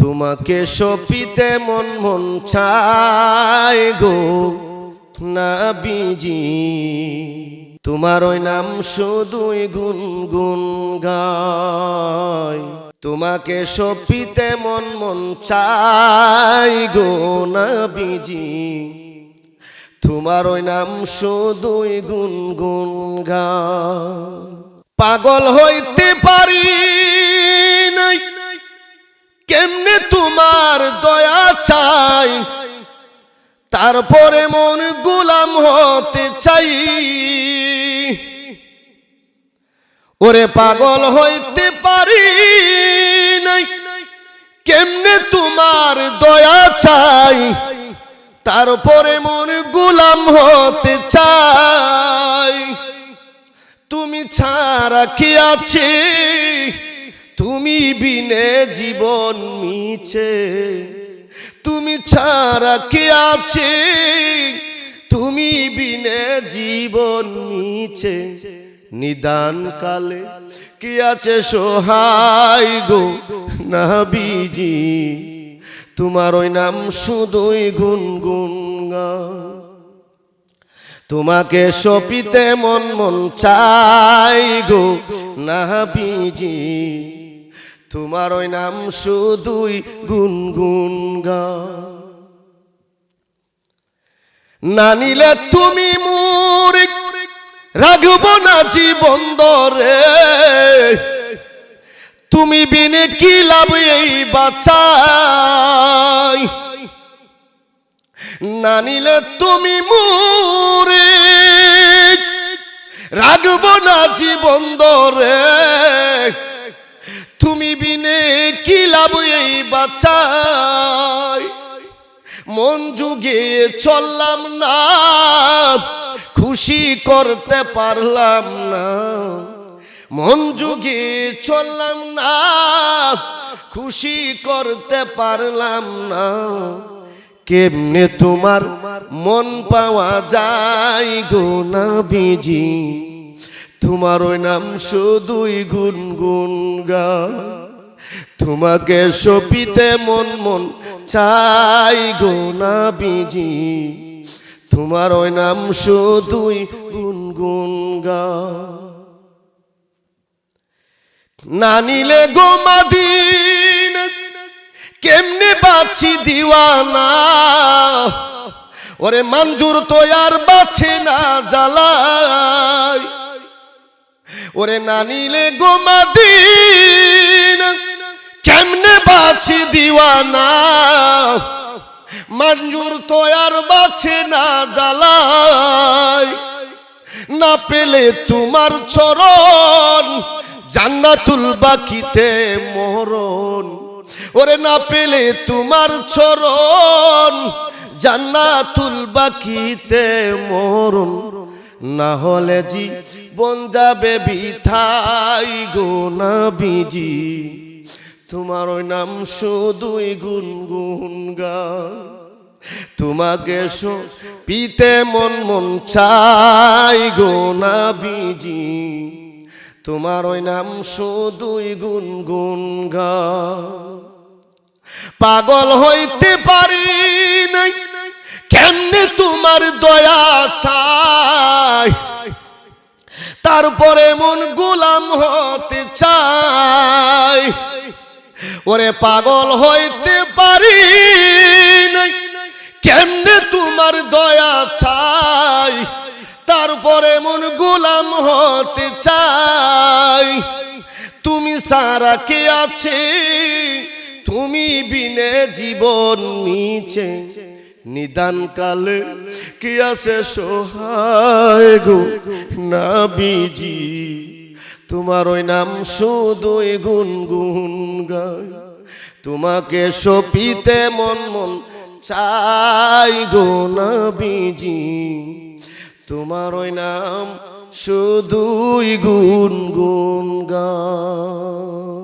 তোমাকে সপিতে মন মন চাই গো নবীজি, তোমার ওই নাম শুধুই গুনগুন গায়। তোমাকে সপিতে মন মন চাই গো নবীজি, তোমার ওই নাম শুধুই গুনগুন গায়। পাগল হইতে পারি নাই, কেমনে তোমার দয়া চাই, তারপরে মন গোলাম হতে চাই। ওরে পাগল হইতে পারি নাই, কেমনে তোমার দয়া চাই, তারপরে মন গোলাম হতে চাই। তুমি ছাড়া কি আছে, তুমি বিনে জীবন মিছে। তুমি ছাড়া কি আছে, তুমি বিনে জীবন মিছে। নিদান কালে কি আছে সহায় গো নবীজি, তোমার ওই নাম শুধুই গুনগুন গায়। তোমাকে সপিতে মন মন চাই গো নবীজি, তোমার ওই নাম শুধুই গুনগুন গায়। না নিলে তুমি মোর রাখবো না জীবন ধরে, তুমি বিনে কি লাভ এই বাঁচাই। না নিলে তুমি মোর রাখবো না জীবন ধরে, তুমি বিনে কি লাভ এই বাঁচাই। মন যুগে চললাম না, খুশি করতে পারলাম না। মন যুগে চললাম না, খুশি করতে পারলাম না। কেমনে তোমার মন পাওয়া যায় গো নবীজি, তোমার ওই নাম শুধুই গুনগুন গায়। তোমাকে সপিতে মন মন চাই গো নবীজি, তোমার ওই নাম শুধুই গুনগুন গায়। না নিলে গো মদিনা কেমনে বাঁচি দিওয়ানা, ওরে মঞ্জুর তো আর বাঁচে না জ্বালায়। ওরে না নিলে গো মদিনা কেমনে বাঁচি দিওয়ানা, মঞ্জুর তো আর বাঁচে না জ্বালায়। না পেলে তোমার চরণ জান্নাতুল বাকিতে মরণ। ওরে না পেলে তোমার চরণ জান্নাতুল বাকিতে মরণ। না হলে জীবন যাবে বৃথাই গো নবীজি, তোমার ওই নাম শুধুই গুনগুন গায়। তোমাকে সপিতে মন মন চাই গো নবীজি, তোমার ওই নাম শুধুই গুনগুন গায়। পাগল হইতে পারি নাই, কেমনে তোমার দয়া চাই, তারপরে মন গোলাম হতে চাই। ওরে পাগল হইতে পারি নাই, কেমনে তোমার দয়া চাই, তারপরে মন গোলাম হতে চাই। তুমি সারা কে আছে, তুমি বিনে জীবন মিছে। নিদান কালে কি আছে সহায় গো নবীজি, তোমার ওই নাম শুধুই গুনগুন গায়। তোমাকে সপিতে মন মন চাই গো নবীজি, তোমার ওই নাম শুধুই গুনগুন গায়।